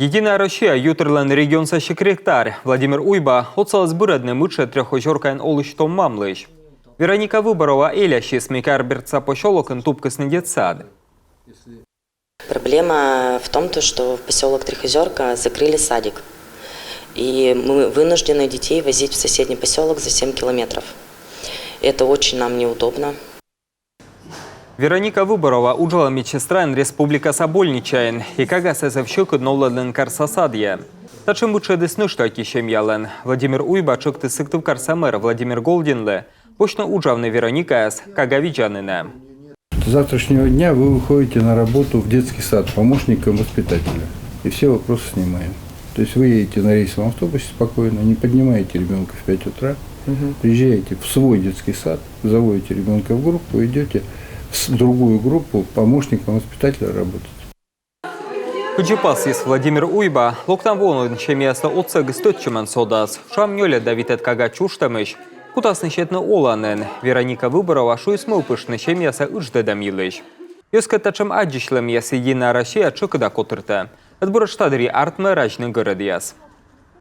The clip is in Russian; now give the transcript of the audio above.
Единая Россия ютрлен регионса секретарь Владимир Уйба отсалась бюредне мыче трехозеркайн олыштом мамлыш. Вероника Выборова элящи смекар берца поселок тупкасный детсад. Проблема в том, что в поселок Трехозерка закрыли садик. И мы вынуждены детей возить в соседний поселок за 7 километров. Это очень нам неудобно. Вероника Выборова уджала медсестраин Республика Собольничаин, и кага сазавщик нолладен карсасадья. Тачем лучше деснышто акищем ялен. Владимир Уйба чокты сыктыв карсамер Владимир Голдинле, почно уджавный Вероника с кага виджанына. С завтрашнего дня вы выходите на работу в детский сад помощником воспитателя. И все вопросы снимаем. То есть вы едете на рейсовом автобусе спокойно, не поднимаете ребенка в 5 утра, приезжаете в свой детский сад, заводите ребенка в группу, идете в другую группу помощником воспитателя работать. Куджипасис Владимир Уйба, локтам вону место отца гыстотчиман содас, шамнёля давитет кага чуштамыш, кутас нещетно оланен, Вероника Выборова шуисмыл пышны место уждедам елыш. Ёскатачам аджишлем яс единая Россия чокада котырта, отбораштадри артмэ рачный город яс.